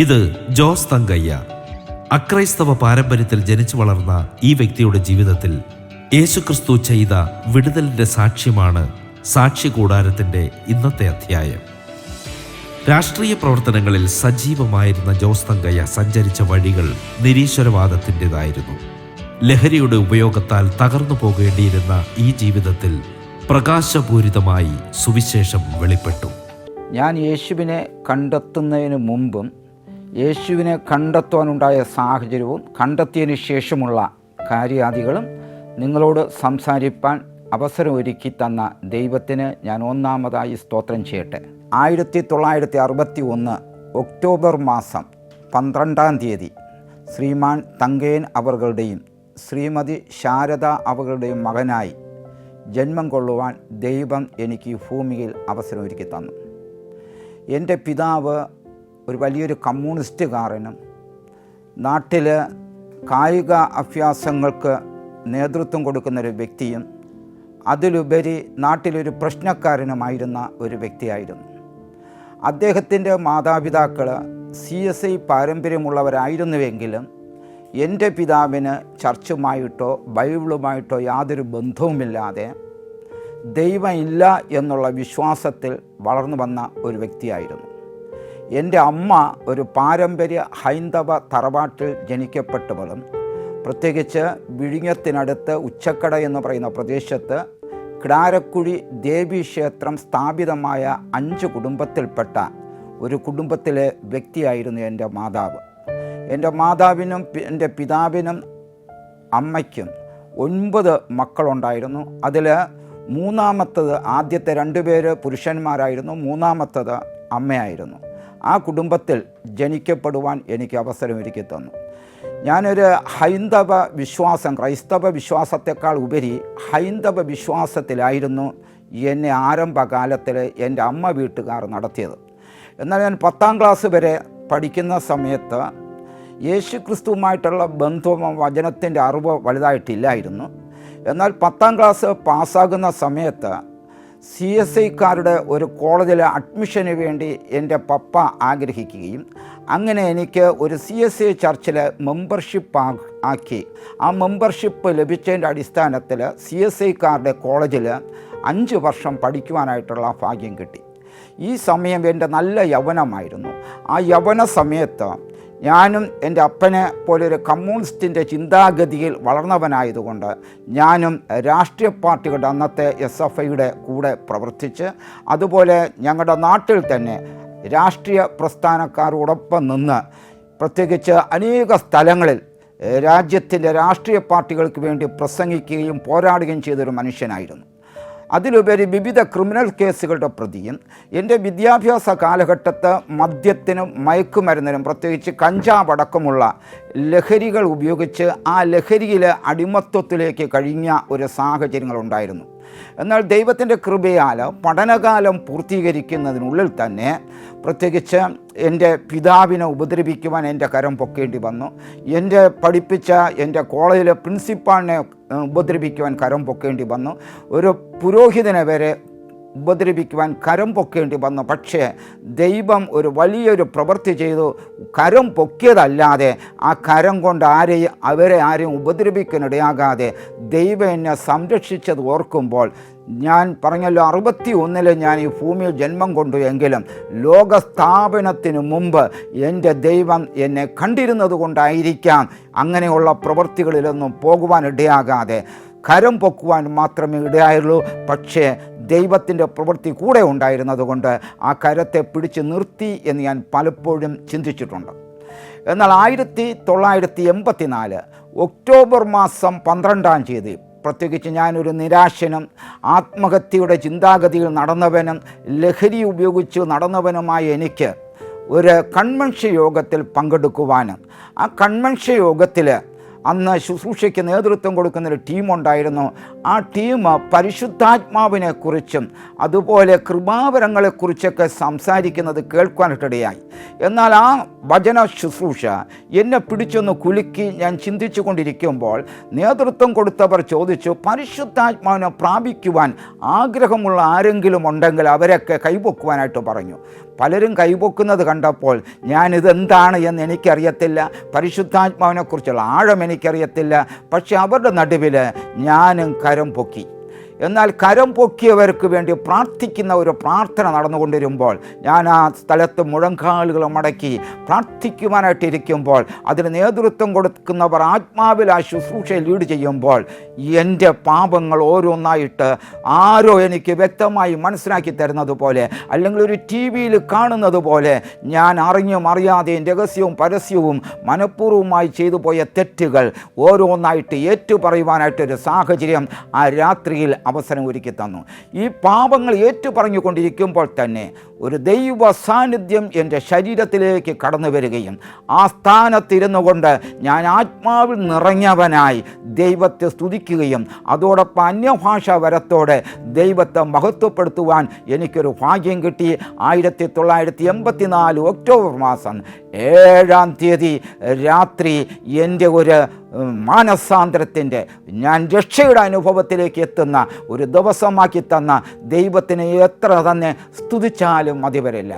ഇത് ജോസ് തങ്കയ്യ. അക്രൈസ്തവ പാരമ്പര്യത്തിൽ ജനിച്ചു വളർന്ന ഈ വ്യക്തിയുടെ ജീവിതത്തിൽ യേശുക്രിസ്തു ചെയ്ത വിടുതലിന്റെ സാക്ഷ്യമാണ് സാക്ഷി കൂടാരത്തിന്റെ ഇന്നത്തെ അധ്യായം. രാഷ്ട്രീയ പ്രവർത്തനങ്ങളിൽ സജീവമായിരുന്ന ജോസ് തങ്കയ്യ സഞ്ചരിച്ച വഴികൾ നിരീശ്വരവാദത്തിൻ്റെതായിരുന്നു. ലഹരിയുടെ ഉപയോഗത്താൽ തകർന്നു പോകേണ്ടിയിരുന്ന ഈ ജീവിതത്തിൽ പ്രകാശപൂരിതമായി സുവിശേഷം വെളിപ്പെട്ടു. ഞാൻ യേശുവിനെ കണ്ടെത്തുന്നതിന് മുമ്പും യേശുവിനെ കണ്ടെത്തുവാനുണ്ടായ സാഹചര്യവും കണ്ടെത്തിയതിന് ശേഷമുള്ള കാര്യാദികളും നിങ്ങളോട് സംസാരിപ്പാൻ അവസരമൊരുക്കി തന്ന ദൈവത്തിന് ഞാൻ ഒന്നാമതായി സ്തോത്രം ചെയ്യട്ടെ. 1961 ഒക്ടോബർ മാസം 12-ാം തീയതി ശ്രീമാൻ തങ്കയൻ അവர்களுടെയും ശ്രീമതി ശാരദ അവர்களுടെയും മകനായി ജന്മം കൊള്ളുവാൻ ദൈവം എനിക്ക് ഈ ഭൂമിയിൽ അവസരമൊരുക്കി തന്നു. എൻ്റെ പിതാവ് ഒരു വലിയൊരു കമ്മ്യൂണിസ്റ്റുകാരനും നാട്ടിൽ കായിക അഭ്യാസങ്ങൾക്ക് നേതൃത്വം കൊടുക്കുന്നൊരു വ്യക്തിയും അതിലുപരി നാട്ടിലൊരു പ്രശ്നക്കാരനുമായിരുന്ന ഒരു വ്യക്തിയായിരുന്നു. അദ്ദേഹത്തിൻ്റെ മാതാപിതാക്കൾ CSI പാരമ്പര്യമുള്ളവരായിരുന്നുവെങ്കിലും എൻ്റെ പിതാവിന് ചർച്ചുമായിട്ടോ ബൈബിളുമായിട്ടോ യാതൊരു ബന്ധവുമില്ലാതെ ദൈവം ഇല്ല എന്നുള്ള വിശ്വാസത്തിൽ വളർന്നു വന്ന ഒരു വ്യക്തിയായിരുന്നു. എൻ്റെ അമ്മ ഒരു പാരമ്പര്യ ഹൈന്ദവ തറവാട്ടിൽ ജനിക്കപ്പെട്ടവളും പ്രത്യേകിച്ച് വിഴിഞ്ഞത്തിനടുത്ത് ഉച്ചക്കട എന്ന് പറയുന്ന പ്രദേശത്ത് കിടാരക്കുഴി ദേവീക്ഷേത്രം സ്ഥാപിതമായ 5 കുടുംബത്തിൽപ്പെട്ട ഒരു കുടുംബത്തിലെ വ്യക്തിയായിരുന്നു എൻ്റെ മാതാവ്. എൻ്റെ മാതാവിനും എൻ്റെ പിതാവിനും അമ്മയ്ക്കും 9 മക്കളുണ്ടായിരുന്നു. അതിൽ മൂന്നാമത്തത്, ആദ്യത്തെ 2 പേര് പുരുഷന്മാരായിരുന്നു, മൂന്നാമത്തത് അമ്മയായിരുന്നു. ആ കുടുംബത്തിൽ ജനിക്കപ്പെടുവാൻ എനിക്ക് അവസരമൊരുക്കി തന്നു. ഞാനൊരു ഹൈന്ദവ വിശ്വാസം, ക്രൈസ്തവ വിശ്വാസത്തെക്കാൾ ഉപരി ഹൈന്ദവ വിശ്വാസത്തിലായിരുന്നു എന്നെ ആരംഭകാലത്തിൽ എൻ്റെ അമ്മ വീട്ടുകാർ നടത്തിയത്. എന്നാൽ ഞാൻ 10-ാം ക്ലാസ് വരെ പഠിക്കുന്ന സമയത്ത് യേശുക്രിസ്തുവുമായിട്ടുള്ള ബന്ധവും വചനത്തിൻ്റെ അറിവ് വലുതായിട്ടില്ലായിരുന്നു. എന്നാൽ 10-ാം ക്ലാസ് പാസ്സാകുന്ന സമയത്ത് CSIക്കാരുടെ ഒരു കോളേജിലെ അഡ്മിഷന് വേണ്ടി എൻ്റെ പപ്പ ആഗ്രഹിക്കുകയും അങ്ങനെ എനിക്ക് ഒരു CSI ചർച്ചിൽ മെമ്പർഷിപ്പ് ആക്കി. ആ മെമ്പർഷിപ്പ് ലഭിച്ചതിൻ്റെ അടിസ്ഥാനത്തിൽ CSIക്കാരുടെ കോളേജിൽ 5 വർഷം പഠിക്കുവാനായിട്ടുള്ള ഭാഗ്യം കിട്ടി. ഈ സമയം എൻ്റെ നല്ല യൗവനമായിരുന്നു. ആ യൗവന സമയത്ത് ഞാനും എൻ്റെ അപ്പനെ പോലൊരു കമ്മ്യൂണിസ്റ്റിൻ്റെ ചിന്താഗതിയിൽ വളർന്നവനായതുകൊണ്ട് ഞാനും രാഷ്ട്രീയ പാർട്ടികളുടെ അന്നത്തെ SFIയുടെ കൂടെ പ്രവർത്തിച്ച് അതുപോലെ ഞങ്ങളുടെ നാട്ടിൽ തന്നെ രാഷ്ട്രീയ പ്രസ്ഥാനക്കാരോടൊപ്പം നിന്ന് പ്രത്യേകിച്ച് അനേക സ്ഥലങ്ങളിൽ രാജ്യത്തിൻ്റെ രാഷ്ട്രീയ പാർട്ടികൾക്ക് വേണ്ടി പ്രസംഗിക്കുകയും പോരാടുകയും ചെയ്തൊരു മനുഷ്യനായിരുന്നു. അതിലുപരി വിവിധ ക്രിമിനൽ കേസുകളുടെ പ്രതിയും എൻ്റെ വിദ്യാഭ്യാസ കാലഘട്ടത്ത് മദ്യത്തിനും മയക്കുമരുന്നിനും പ്രത്യേകിച്ച് കഞ്ചാവടക്കമുള്ള ലഹരികൾ ഉപയോഗിച്ച് ആ ലഹരിയിൽ അടിമത്വത്തിലേക്ക് കഴിഞ്ഞ ഒരു സാഹചര്യങ്ങളുണ്ടായിരുന്നു. എന്നാൽ ദൈവത്തിൻ്റെ കൃപയാൽ പഠനകാലം പൂർത്തീകരിക്കുന്നതിനുള്ളിൽ തന്നെ പ്രത്യേകിച്ച് എൻ്റെ പിതാവിനെ ഉപദ്രവിക്കുവാൻ എൻ്റെ കരം പൊക്കേണ്ടി വന്നു. എൻ്റെ പഠിപ്പിച്ച എൻ്റെ കോളേജിലെ പ്രിൻസിപ്പാളിനെ ഉപദ്രവിക്കുവാൻ കരം പൊക്കേണ്ടി വന്നു. ഒരു പുരോഹിതനെ വരെ ഉപദ്രവിക്കുവാൻ കരം പൊക്കേണ്ടി വന്നു. പക്ഷേ ദൈവം ഒരു വലിയൊരു പ്രവൃത്തി ചെയ്തു. കരം പൊക്കിയതല്ലാതെ ആ കരം കൊണ്ട് അവരെ ആരെയും ഉപദ്രവിക്കാനിടയാകാതെ ദൈവം എന്നെ സംരക്ഷിച്ചത് ഓർക്കുമ്പോൾ ഞാൻ പറഞ്ഞല്ലോ 61 ഞാൻ ഈ ഭൂമിയിൽ ജന്മം കൊണ്ടു എങ്കിലും ലോകസ്ഥാപനത്തിന് മുമ്പ് എൻ്റെ ദൈവം എന്നെ കണ്ടിരുന്നത് കൊണ്ടായിരിക്കാം അങ്ങനെയുള്ള പ്രവൃത്തികളിലൊന്നും പോകുവാനിടയാകാതെ കരം പൊക്കുവാൻ മാത്രമേ ഇടയായുള്ളൂ. പക്ഷേ ദൈവത്തിൻ്റെ പ്രവൃത്തി കൂടെ ഉണ്ടായിരുന്നതുകൊണ്ട് ആ കരത്തെ പിടിച്ച് നിർത്തി എന്ന് ഞാൻ പലപ്പോഴും ചിന്തിച്ചിട്ടുണ്ട്. എന്നാൽ 1984 ഒക്ടോബർ മാസം 12-ാം തീയതി പ്രത്യേകിച്ച് ഞാനൊരു നിരാശനും ആത്മഹത്യയുടെ ചിന്താഗതിയിൽ നടന്നവനും ലഹരി ഉപയോഗിച്ച് നടന്നവനുമായ എനിക്ക് ഒരു കൺവെൻഷൻ യോഗത്തിൽ പങ്കെടുക്കുവാനും ആ കൺവെൻഷൻ യോഗത്തിൽ അന്ന് ശുശ്രൂഷയ്ക്ക് നേതൃത്വം കൊടുക്കുന്നൊരു ടീമുണ്ടായിരുന്നു. ആ ടീം പരിശുദ്ധാത്മാവിനെക്കുറിച്ചും അതുപോലെ കൃപാവരങ്ങളെക്കുറിച്ചൊക്കെ സംസാരിക്കുന്നത് കേൾക്കാനിട്ടിടയായി. എന്നാൽ ആ വചന ശുശ്രൂഷ എന്നെ പിടിച്ചൊന്ന് കുലുക്കി. ഞാൻ ചിന്തിച്ചു കൊണ്ടിരിക്കുമ്പോൾ നേതൃത്വം കൊടുത്തവർ ചോദിച്ചു, പരിശുദ്ധാത്മാവിനെ പ്രാപിക്കുവാൻ ആഗ്രഹമുള്ള ആരെങ്കിലും ഉണ്ടെങ്കിൽ അവരൊക്കെ കൈപൊക്കുവാനായിട്ട് പറഞ്ഞു. പലരും കൈപൊക്കുന്നത് കണ്ടപ്പോൾ ഞാനിതെന്താണ് എന്ന് എനിക്കറിയത്തില്ല, പരിശുദ്ധാത്മാവിനെക്കുറിച്ചുള്ള ആഴം എനിക്കറിയത്തില്ല. പക്ഷെ അവരുടെ നടുവിൽ ഞാനും കരം പൊക്കി. എന്നാൽ കരം പൊക്കിയവർക്ക് വേണ്ടി പ്രാർത്ഥിക്കുന്ന ഒരു പ്രാർത്ഥന നടന്നുകൊണ്ടിരുമ്പോൾ, ഞാൻ ആ സ്ഥലത്ത് മുഴങ്കാലുകൾ മടക്കി പ്രാർത്ഥിക്കുവാനായിട്ടിരിക്കുമ്പോൾ, അതിന് നേതൃത്വം കൊടുക്കുന്നവർ ആത്മാവിൽ ആ ശുശ്രൂഷയെ ലീഡ് ചെയ്യുമ്പോൾ, എൻ്റെ പാപങ്ങൾ ഓരോന്നായിട്ട് ആരോ എനിക്ക് വ്യക്തമായി മനസ്സിലാക്കി തരുന്നത് പോലെ, അല്ലെങ്കിൽ ഒരു ടി വിയിൽ കാണുന്നത് പോലെ, ഞാൻ അറിഞ്ഞും അറിയാതെയും രഹസ്യവും പരസ്യവും മനഃപൂർവ്വമായി ചെയ്തു പോയ തെറ്റുകൾ ഓരോന്നായിട്ട് ഏറ്റുപറയുവാനായിട്ടൊരു സാഹചര്യം ആ രാത്രിയിൽ അവസരം ഒരുക്കി തന്നു. ഈ പാപങ്ങൾ ഏറ്റുപറഞ്ഞുകൊണ്ടിരിക്കുമ്പോൾ തന്നെ ഒരു ദൈവ സാന്നിധ്യം എൻ്റെ ശരീരത്തിലേക്ക് കടന്നു വരികയും, ആ സ്ഥാനത്തിരുന്നു കൊണ്ട് ഞാൻ ആത്മാവിൽ നിറഞ്ഞവനായി ദൈവത്തെ സ്തുതിക്കുകയും, അതോടൊപ്പം അന്യഭാഷാ വരത്തോടെ ദൈവത്തെ മഹത്വപ്പെടുത്തുവാൻ എനിക്കൊരു ഭാഗ്യം കിട്ടി. 1984 ഒക്ടോബർ മാസം 7-ാം തീയതി രാത്രി എൻ്റെ ഒരു മാനസാന്തരത്തിൻ്റെ, ഞാൻ രക്ഷയുടെ അനുഭവത്തിലേക്ക് എത്തുന്ന ഒരു ദിവസമാക്കി തന്ന ദൈവത്തിനെ എത്ര തന്നെ സ്തുതിച്ചാലും മതി വരില്ല.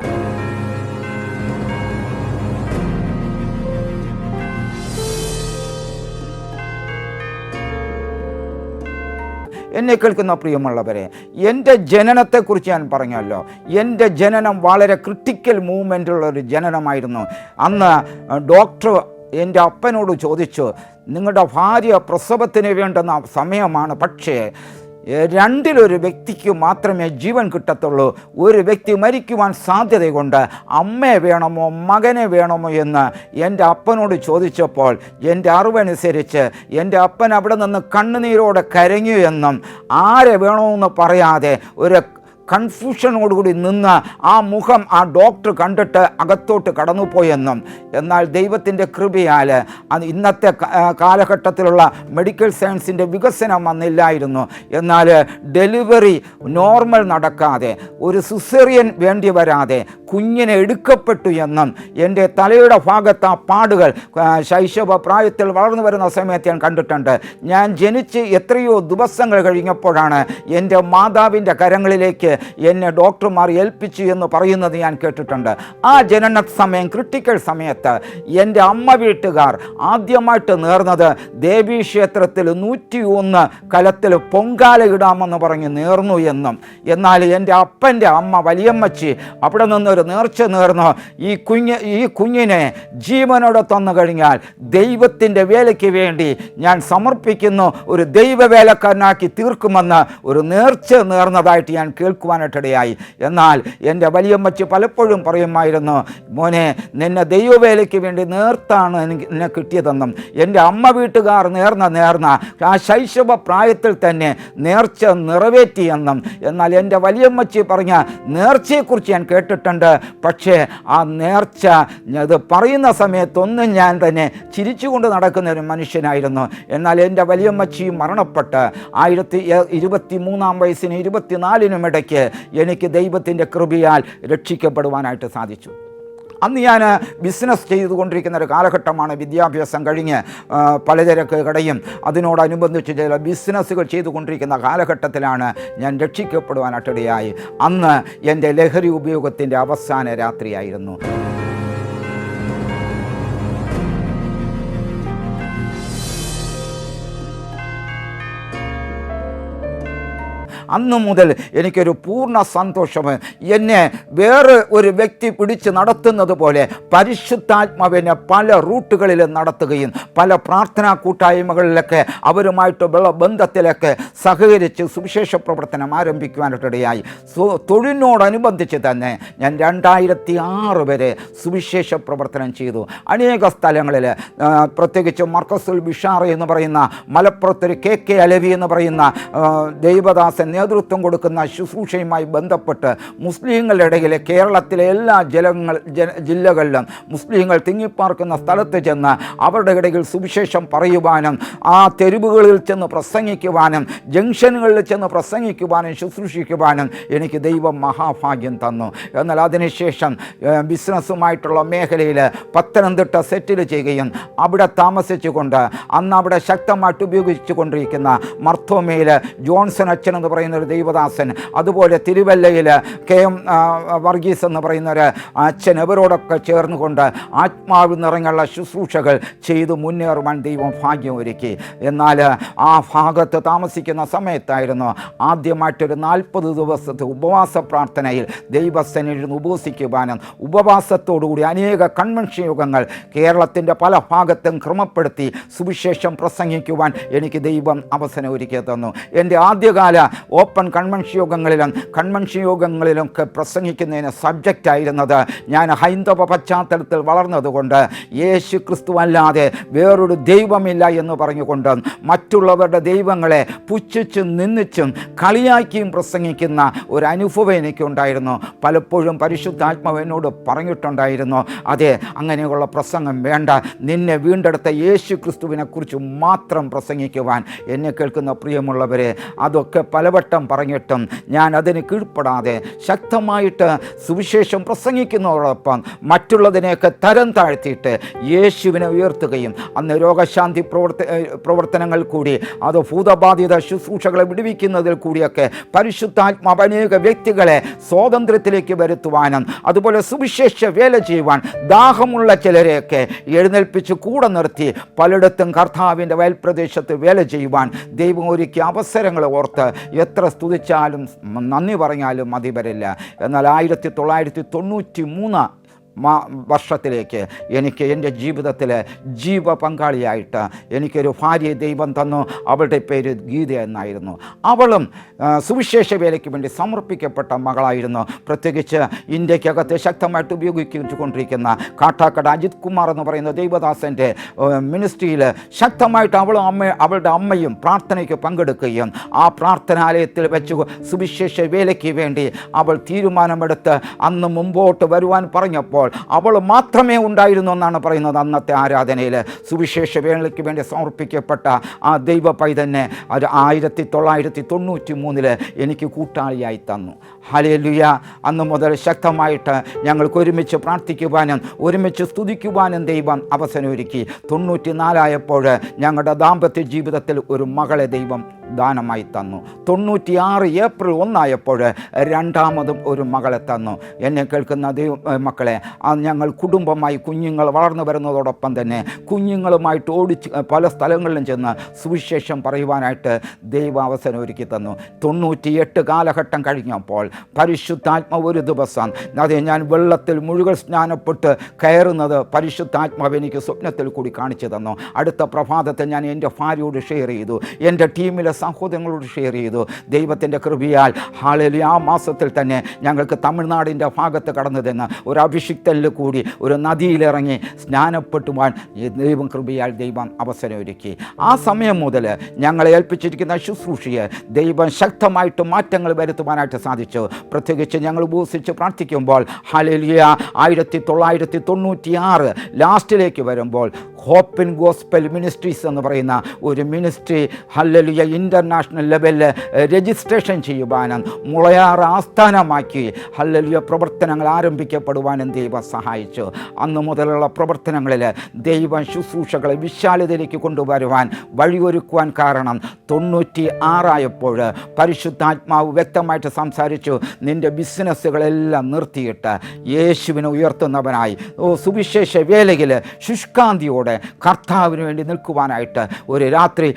എന്നെ കേൾക്കുന്ന പ്രിയമുള്ളവരെ, എൻ്റെ ജനനത്തെക്കുറിച്ച് ഞാൻ പറഞ്ഞല്ലോ. എൻ്റെ ജനനം വളരെ ക്രിട്ടിക്കൽ മൂവ്മെൻറ്റുള്ളൊരു ജനനമായിരുന്നു. അന്ന് ഡോക്ടർ എൻ്റെ അപ്പനോട് ചോദിച്ചു, നിങ്ങളുടെ ഭാര്യ പ്രസവത്തിന് വേണ്ടുന്ന സമയമാണ്, പക്ഷേ 2-ൽ-1 വ്യക്തിക്ക് മാത്രമേ ജീവൻ കിട്ടത്തുള്ളൂ. ഒരു വ്യക്തി മരിക്കുവാൻ സാധ്യതയുണ്ട്. അമ്മയെ വേണമോ മകനെ വേണമോ എന്ന് എൻ്റെ അപ്പനോട് ചോദിച്ചപ്പോൾ, എൻ്റെ അറിവനുസരിച്ച് എൻ്റെ അപ്പൻ അവിടെ നിന്ന് കണ്ണുനീരോടെ കരഞ്ഞു എന്നും, ആരെ വേണമെന്ന് പറയാതെ ഒരു കൺഫ്യൂഷനോടുകൂടി നിന്ന് ആ മുഖം ആ ഡോക്ടർ കണ്ടിട്ട് അകത്തോട്ട് കടന്നുപോയെന്നും, എന്നാൽ ദൈവത്തിൻ്റെ കൃപയാൽ ഇന്നത്തെ കാലഘട്ടത്തിലുള്ള മെഡിക്കൽ സയൻസിൻ്റെ വികസനം വന്നില്ലായിരുന്നു. എന്നാൽ ഡെലിവറി നോർമൽ നടക്കാതെ, ഒരു സിസേറിയൻ വേണ്ടി വരാതെ കുഞ്ഞിനെ എടുക്കപ്പെട്ടു എന്നും, എൻ്റെ തലയുടെ ഭാഗത്ത് ആ പാടുകൾ ശൈശവ പ്രായത്തിൽ വളർന്നു വരുന്ന സമയത്ത് ഞാൻ കണ്ടിട്ടുണ്ട്. ഞാൻ ജനിച്ച് എത്രയോ ദിവസങ്ങൾ കഴിഞ്ഞപ്പോഴാണ് എൻ്റെ മാതാവിൻ്റെ കരങ്ങളിലേക്ക് എന്നെ ഡോക്ടർമാർ ഏൽപ്പിച്ചു എന്ന് പറയുന്നത് ഞാൻ കേട്ടിട്ടുണ്ട്. ആ ജനന സമയം, ക്രിട്ടിക്കൽ സമയത്ത് എൻ്റെ അമ്മ വീട്ടുകാർ ആദ്യമായിട്ട് നേർന്നത് ദേവീക്ഷേത്രത്തിൽ 101 കലത്തിൽ പൊങ്കാല ഇടാമെന്ന് പറഞ്ഞ് നേർന്നു എന്നും, എന്നാൽ എൻ്റെ അപ്പൻ്റെ അമ്മ വലിയമ്മച്ചി അവിടെ നിന്നൊരു നേർച്ച നേർന്നു, ഈ കുഞ്ഞിനെ ജീവനോടെ തന്നു കഴിഞ്ഞാൽ ദൈവത്തിൻ്റെ വേലയ്ക്ക് വേണ്ടി ഞാൻ സമർപ്പിക്കുന്നു, ഒരു ദൈവവേലക്കാരനാക്കി തീർക്കുമെന്ന് ഒരു നേർച്ച നേർന്നതായിട്ട് ഞാൻ കേൾക്കുവാനായിട്ടിടയായി. എന്നാൽ എൻ്റെ വലിയമ്മച്ചി പലപ്പോഴും പറയുമായിരുന്നു, മോനെ, നിന്നെ ദൈവവേലയ്ക്ക് വേണ്ടി നേർത്താണ് എന്നെ കിട്ടിയതെന്നും, എൻ്റെ അമ്മ വീട്ടുകാർ നേർന്ന ആ ശൈശവ പ്രായത്തിൽ തന്നെ നേർച്ച നിറവേറ്റിയെന്നും. എന്നാൽ എൻ്റെ വലിയമ്മച്ചി പറഞ്ഞ നേർച്ചയെക്കുറിച്ച് ഞാൻ കേട്ടിട്ടുണ്ട്. പക്ഷേ ആ നേർച്ച അത് പറയുന്ന സമയത്തൊന്നും ഞാൻ തന്നെ ചിരിച്ചുകൊണ്ട് നടക്കുന്ന ഒരു മനുഷ്യനായിരുന്നു. എന്നാൽ എൻ്റെ വലിയമ്മച്ചി മരണപ്പെട്ട് 23-ാം വയസ്സിന് 24-നും ഇടയ്ക്ക് എനിക്ക് ദൈവത്തിൻ്റെ കൃപയാൽ രക്ഷിക്കപ്പെടുവാനായിട്ട് സാധിച്ചു. അന്ന് ഞാൻ ബിസിനസ് ചെയ്തുകൊണ്ടിരിക്കുന്ന ഒരു കാലഘട്ടമാണ്. വിദ്യാഭ്യാസം കഴിഞ്ഞ് പലചരക്ക് കടയും അതിനോടനുബന്ധിച്ച് ചില ബിസിനസ്സുകൾ ചെയ്തുകൊണ്ടിരിക്കുന്ന കാലഘട്ടത്തിലാണ് ഞാൻ രക്ഷിക്കപ്പെടുവാനായിട്ടിടയായി. അന്ന് എൻ്റെ ലഹരി ഉപയോഗത്തിൻ്റെ അവസാന രാത്രിയായിരുന്നു. അന്നു മുതൽ എനിക്കൊരു പൂർണ്ണ സന്തോഷം. എന്നെ വേറെ ഒരു വ്യക്തി പിടിച്ച് നടത്തുന്നത് പോലെ പരിശുദ്ധാത്മാവിനെ പല റൂട്ടുകളിലും നടത്തുകയും, പല പ്രാർത്ഥനാ കൂട്ടായ്മകളിലൊക്കെ അവരുമായിട്ടുള്ള ബന്ധത്തിലൊക്കെ സഹകരിച്ച് സുവിശേഷ പ്രവർത്തനം ആരംഭിക്കുവാനായിട്ടിടയായി. തൊഴിലിനോടനുബന്ധിച്ച് തന്നെ ഞാൻ 2006 വരെ സുവിശേഷ പ്രവർത്തനം ചെയ്തു. അനേക സ്ഥലങ്ങളിൽ, പ്രത്യേകിച്ച് മർക്കസുൽ ബിഷാറ എന്ന് പറയുന്ന, മലപ്പുറത്തൊരു KK അലവി എന്ന് പറയുന്ന ദൈവദാസൻ നേതൃത്വം കൊടുക്കുന്ന ശുശ്രൂഷയുമായി ബന്ധപ്പെട്ട് മുസ്ലിങ്ങളുടെ ഇടയിൽ കേരളത്തിലെ എല്ലാ ജില്ലകളിലും മുസ്ലിങ്ങൾ തിങ്ങിപ്പാർക്കുന്ന സ്ഥലത്ത് ചെന്ന് അവരുടെ ഇടയിൽ സുവിശേഷം പറയുവാനും, ആ തെരുവുകളിൽ ചെന്ന് പ്രസംഗിക്കുവാനും, ജംഗ്ഷനുകളിൽ ചെന്ന് പ്രസംഗിക്കുവാനും ശുശ്രൂഷിക്കുവാനും എനിക്ക് ദൈവം മഹാഭാഗ്യം തന്നു. എന്നാൽ അതിനുശേഷം ബിസിനസ്സുമായിട്ടുള്ള മേഖലയിൽ പത്തനംതിട്ട സെറ്റിൽ ചെയ്യുകയും അവിടെ താമസിച്ചുകൊണ്ട് അന്ന് അവിടെ ശക്തമായിട്ട് ഉപയോഗിച്ചു കൊണ്ടിരിക്കുന്ന മർത്തോമയിൽ ജോൺസൺ അച്ഛൻ എന്ന് പറയുന്ന പറയുന്ന ഒരു ദൈവദാസൻ, അതുപോലെ തിരുവല്ലയിൽ KM വർഗീസ് എന്ന് പറയുന്ന ഒരു അച്ഛൻ, ഇവരോടൊക്കെ ചേർന്നുകൊണ്ട് ആത്മാവിൽ നിറങ്ങുള്ള ശുശ്രൂഷകൾ ചെയ്തു മുന്നേറുവാൻ ദൈവം ഭാഗ്യം ഒരുക്കി. എന്നാൽ ആ ഭാഗത്ത് താമസിക്കുന്ന സമയത്തായിരുന്നു ആദ്യമായിട്ടൊരു 40 ദിവസത്തെ ഉപവാസ പ്രാർത്ഥനയിൽ ദൈവസന്നിധിയിൽ ഉപവസിക്കുവാനും ഉപവാസത്തോടുകൂടി അനേക കൺവെൻഷൻ യോഗങ്ങൾ കേരളത്തിൻ്റെ പല ഭാഗത്തും ക്രമപ്പെടുത്തി സുവിശേഷം പ്രസംഗിക്കുവാൻ എനിക്ക് ദൈവം അവസരം ഒരുക്കി തന്നു. എൻ്റെ ആദ്യകാല ഓപ്പൺ കൺവെൻഷൻ യോഗങ്ങളിലൊക്കെ പ്രസംഗിക്കുന്നതിന് സബ്ജക്റ്റ് ആയിരുന്നത്, ഞാൻ ഹൈന്ദവ പശ്ചാത്തലത്തിൽ വളർന്നതുകൊണ്ട് യേശു ക്രിസ്തു അല്ലാതെ വേറൊരു ദൈവമില്ല എന്ന് പറഞ്ഞുകൊണ്ട് മറ്റുള്ളവരുടെ ദൈവങ്ങളെ പുച്ഛിച്ചും നിന്ദിച്ചും കളിയാക്കിയും പ്രസംഗിക്കുന്ന ഒരു അനുഭവം എനിക്കുണ്ടായിരുന്നു. പലപ്പോഴും പരിശുദ്ധാത്മാവ് എന്നോട് പറഞ്ഞിട്ടുണ്ടായിരുന്നു, അതെ, അങ്ങനെയുള്ള പ്രസംഗം വേണ്ട, നിന്നെ വീണ്ടെടുത്ത യേശു ക്രിസ്തുവിനെ കുറിച്ച് മാത്രം പ്രസംഗിക്കുവാൻ. എന്നെ കേൾക്കുന്ന പ്രിയമുള്ളവരെ, അതൊക്കെ പലവട്ടം പറഞ്ഞിട്ടും ഞാൻ അതിന് കീഴ്പ്പെടാതെ ശക്തമായിട്ട് സുവിശേഷം പ്രസംഗിക്കുന്നതോടൊപ്പം മറ്റുള്ളതിനെയൊക്കെ തരം താഴ്ത്തിയിട്ട് യേശുവിനെ ഉയർത്തുകയും അന്ന് രോഗശാന്തി പ്രവർത്തനങ്ങൾ കൂടി, അത് ഭൂതബാധിത ശുശ്രൂഷകളെ വിടുവിക്കുന്നതിൽ കൂടിയൊക്കെ പരിശുദ്ധാത്മാവ് അനേക വ്യക്തികളെ സ്വാതന്ത്ര്യത്തിലേക്ക് വരുത്തുവാനും അതുപോലെ സുവിശേഷ വേല ചെയ്യുവാൻ ദാഹമുള്ള ചിലരെയൊക്കെ എഴുന്നേൽപ്പിച്ച് കൂടെ നിർത്തി പലയിടത്തും കർത്താവിൻ്റെ വയൽപ്രദേശത്ത് വേല ചെയ്യുവാൻ ദൈവം ഒരുക്കിയ അവസരങ്ങൾ ഓർത്ത് എത്ര സ്തുതിച്ചാലും നന്ദി പറഞ്ഞാലും മതി വരില്ല. എന്നാൽ 1993 വർഷത്തിലേക്ക് എനിക്ക് എൻ്റെ ജീവിതത്തിൽ ജീവ പങ്കാളിയായിട്ട് എനിക്കൊരു ഭാര്യയെ ദൈവം തന്നു. അവളുടെ പേര് ഗീത എന്നായിരുന്നു. അവളും സുവിശേഷ വേലയ്ക്ക് വേണ്ടി സമർപ്പിക്കപ്പെട്ട മകളായിരുന്നു. പ്രത്യേകിച്ച് ഇന്ത്യക്കകത്ത് ശക്തമായിട്ട് ഉപയോഗിച്ചുകൊണ്ടിരിക്കുന്ന കാട്ടാക്കട അജിത് കുമാർ എന്ന് പറയുന്ന ദൈവദാസൻ്റെ മിനിസ്ട്രിയിൽ ശക്തമായിട്ട് അവളുടെ അമ്മയും പ്രാർത്ഥനയ്ക്ക് പങ്കെടുക്കുകയും ആ പ്രാർത്ഥനാലയത്തിൽ വെച്ച് സുവിശേഷ വേലയ്ക്ക് വേണ്ടി അവൾ തീരുമാനമെടുത്ത് അന്ന് മുമ്പോട്ട് വരുവാൻ പറഞ്ഞപ്പോൾ അവൾ മാത്രമേ ഉണ്ടായിരുന്നു എന്നാണ് പറയുന്നത്. അന്നത്തെ ആരാധനയിൽ സുവിശേഷ വേലയ്ക്ക് വേണ്ടി സമർപ്പിക്കപ്പെട്ട ആ ദൈവ പൈതന്നെ 1993 എനിക്ക് കൂട്ടാളിയായി തന്നു. ഹല്ലേലൂയ. അന്ന് മുതൽ ശക്തമായിട്ട് ഞങ്ങൾക്ക് ഒരുമിച്ച് പ്രാർത്ഥിക്കുവാനും ഒരുമിച്ച് സ്തുതിക്കുവാനും ദൈവം അവസരമൊരുക്കി. 94 ആയപ്പോൾ ഞങ്ങളുടെ ദാമ്പത്യ ജീവിതത്തിൽ ഒരു മകളെ ദൈവം ദാനമായി തന്നു. 96 ഏപ്രിൽ 1 ആയപ്പോൾ രണ്ടാമതും ഒരു മകളെ തന്നു. എന്നെ കേൾക്കുന്ന മക്കളെ, ഞങ്ങൾ കുടുംബമായി കുഞ്ഞുങ്ങൾ വളർന്നു വരുന്നതോടൊപ്പം തന്നെ കുഞ്ഞുങ്ങളുമായിട്ട് ഓടിച്ച് പല സ്ഥലങ്ങളിലും ചെന്ന് സുവിശേഷം പറയുവാനായിട്ട് ദൈവ അവസരം ഒരുക്കി തന്നു. 98 കാലഘട്ടം കഴിഞ്ഞപ്പോൾ പരിശുദ്ധാത്മാവ് ഒരു ദിവസം, അതെ, ഞാൻ വെള്ളത്തിൽ മുഴുകൽ സ്നാനപ്പെട്ട് കയറുന്നത് പരിശുദ്ധാത്മാവ് എനിക്ക് സ്വപ്നത്തിൽ കൂടി കാണിച്ചു തന്നു. അടുത്ത പ്രഭാതത്തിൽ ഞാൻ എൻ്റെ ഭാര്യയോട് ഷെയർ ചെയ്തു, എൻ്റെ ടീമിലെ സഹോദരങ്ങളോട് ഷെയർ ചെയ്തു. ദൈവത്തിൻ്റെ കൃപയാൽ ഹല്ലേലൂയ, ആ മാസത്തിൽ തന്നെ ഞങ്ങൾക്ക് തമിഴ്നാടിൻ്റെ ഭാഗത്ത് കടന്നു തന്ന് ഒരു അഭിഷിക്തനിൽ കൂടി ഒരു നദിയിലിറങ്ങി സ്നാനപ്പെട്ടുവാൻ ദൈവം കൃപയാൽ ദൈവം അവസരം ഒരുക്കി. ആ സമയം മുതൽ ഞങ്ങളെ ഏൽപ്പിച്ചിരിക്കുന്ന ശുശ്രൂഷയെ ദൈവം ശക്തമായിട്ട് മാറ്റങ്ങൾ വരുത്തുവാനായിട്ട് സാധിച്ചു. പ്രത്യേകിച്ച് ഞങ്ങൾ ഉപവസിച്ച് പ്രാർത്ഥിക്കുമ്പോൾ ഹല്ലേലൂയ 1996 ലാസ്റ്റിലേക്ക് വരുമ്പോൾ ഹോപ്പ് ഇൻ ഗോസ്പൽ മിനിസ്ട്രീസ് എന്ന് പറയുന്ന ഒരു മിനിസ്ട്രി ഹല്ലേലൂയ ഇൻ്റർനാഷണൽ ലെവലിൽ രജിസ്ട്രേഷൻ ചെയ്യുവാനും മുളയാറ് ആസ്ഥാനമാക്കി ഹല്ലേലൂയ പ്രവർത്തനങ്ങൾ ആരംഭിക്കപ്പെടുവാനും ദൈവം സഹായിച്ചു. അന്നു മുതലുള്ള പ്രവർത്തനങ്ങളിൽ ദൈവം ശുശ്രൂഷകളെ വിശാലതയിലേക്ക് കൊണ്ടുവരുവാൻ വഴിയൊരുക്കുവാൻ കാരണം 96 ആയപ്പോൾ പരിശുദ്ധാത്മാവ് വ്യക്തമായിട്ട് സംസാരിച്ചു, നിൻ്റെ ബിസിനസ്സുകളെല്ലാം നിർത്തിയിട്ട് യേശുവിനെ ഉയർത്തുന്നവനായി സുവിശേഷ വേലയിൽ ശുഷ്കാന്തിയോടെ കർത്താവിന് വേണ്ടി നിൽക്കുവാനായിട്ട് ഒരു രാത്രി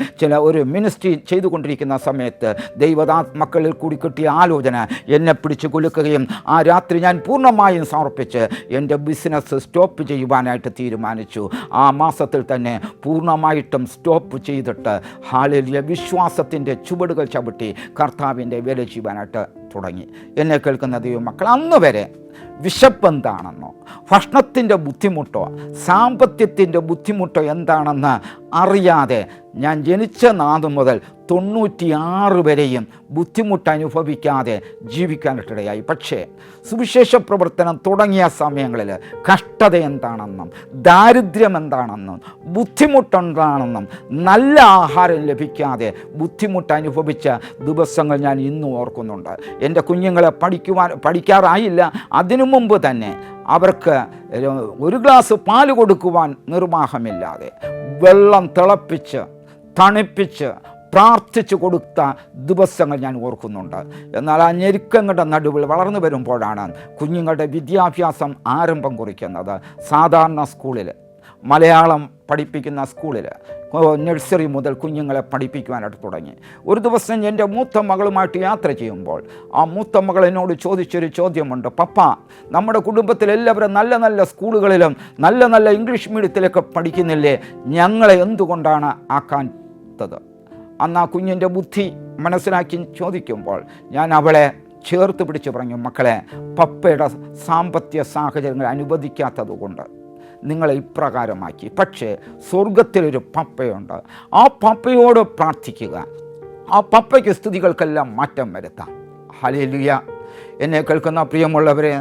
ഒരു മിനിസ്ട്രി ചെയ്തുകൊണ്ടിരിക്കുന്ന സമയത്ത് ദൈവമക്കളിൽ കൂടി കിട്ടിയ ആലോചന എന്നെ പിടിച്ച് കുലുക്കുകയും ആ രാത്രി ഞാൻ പൂർണ്ണമായും സമർപ്പിച്ച് എൻ്റെ ബിസിനസ് സ്റ്റോപ്പ് ചെയ്യുവാനായിട്ട് തീരുമാനിച്ചു. ആ മാസത്തിൽ തന്നെ പൂർണ്ണമായിട്ടും സ്റ്റോപ്പ് ചെയ്തിട്ട് ഹല്ലേലൂയ വിശ്വാസത്തിൻ്റെ ചുവടുകൾ ചവിട്ടി കർത്താവിൻ്റെ വേല ചെയ്യുവാനായിട്ട് തുടങ്ങി. എന്നെ കേൾക്കുന്ന ദൈവമക്കൾ, അന്ന് വരെ വിശപ്പ് എന്താണെന്നോ ഭക്ഷണത്തിൻ്റെ ബുദ്ധിമുട്ടോ സാമ്പത്തികത്തിൻ്റെ ബുദ്ധിമുട്ടോ എന്താണെന്ന് അറിയാതെ ഞാൻ ജനിച്ച നാൾ മുതൽ 96 വരെയും ബുദ്ധിമുട്ട് അനുഭവിക്കാതെ ജീവിക്കാനിടയായി. പക്ഷേ സുവിശേഷ പ്രവർത്തനം തുടങ്ങിയ സമയങ്ങളിൽ കഷ്ടത എന്താണെന്നും ദാരിദ്ര്യം എന്താണെന്നും ബുദ്ധിമുട്ടുണ്ടാണെന്നും നല്ല ആഹാരം ലഭിക്കാതെ ബുദ്ധിമുട്ട് അനുഭവിച്ച ദിവസങ്ങൾ ഞാൻ ഇന്നും ഓർക്കുന്നുണ്ട്. എൻ്റെ കുഞ്ഞുങ്ങളെ പഠിക്കാറായില്ല. അതിനു മുമ്പ് തന്നെ അവർക്ക് ഒരു ഗ്ലാസ് പാല് കൊടുക്കുവാൻ നിർവാഹമില്ലാതെ വെള്ളം തിളപ്പിച്ച് തണുപ്പിച്ച് പ്രാർത്ഥിച്ചു കൊടുത്ത ദിവസങ്ങൾ ഞാൻ ഓർക്കുന്നുണ്ട്. എന്നാൽ ആ ഞെരുക്കങ്ങളുടെ നടുവിൽ വളർന്നു വരുമ്പോഴാണ് കുഞ്ഞുങ്ങളുടെ വിദ്യാഭ്യാസം ആരംഭം കുറിക്കുന്നത്. സാധാരണ സ്കൂളിൽ, മലയാളം പഠിപ്പിക്കുന്ന സ്കൂളിൽ നഴ്സറി മുതൽ കുഞ്ഞുങ്ങളെ പഠിപ്പിക്കുവാനായിട്ട് തുടങ്ങി. ഒരു ദിവസം എൻ്റെ മൂത്ത മകളുമായിട്ട് യാത്ര ചെയ്യുമ്പോൾ ആ മൂത്ത മകൾ എന്നോട് ചോദിച്ചൊരു ചോദ്യമുണ്ട്. പപ്പ, നമ്മുടെ കുടുംബത്തിൽ എല്ലാവരും നല്ല നല്ല സ്കൂളുകളിലും നല്ല നല്ല ഇംഗ്ലീഷ് മീഡിയത്തിലൊക്കെ പഠിക്കുന്നില്ലേ, ഞങ്ങളെ എന്തുകൊണ്ടാണ് ആക്കാത്തത്? അന്ന് ആ കുഞ്ഞിൻ്റെ ബുദ്ധി മനസ്സിലാക്കി ചോദിക്കുമ്പോൾ ഞാൻ അവളെ ചേർത്ത് പിടിച്ച് പറഞ്ഞു, മക്കളെ, പപ്പയുടെ സാമ്പത്തിക സാഹചര്യങ്ങൾ അനുവദിക്കാത്തത് കൊണ്ട് നിങ്ങളെ ഇപ്രകാരമാക്കി. പക്ഷേ സ്വർഗത്തിലൊരു പപ്പയുണ്ട്. ആ പപ്പയോട് പ്രാർത്ഥിക്കുക. ആ പപ്പയ്ക്ക് സ്ഥിതികൾക്കെല്ലാം മാറ്റം വരുത്താം. ഹല്ലേലൂയ. എന്നെ കേൾക്കുന്ന പ്രിയമുള്ളവരെ,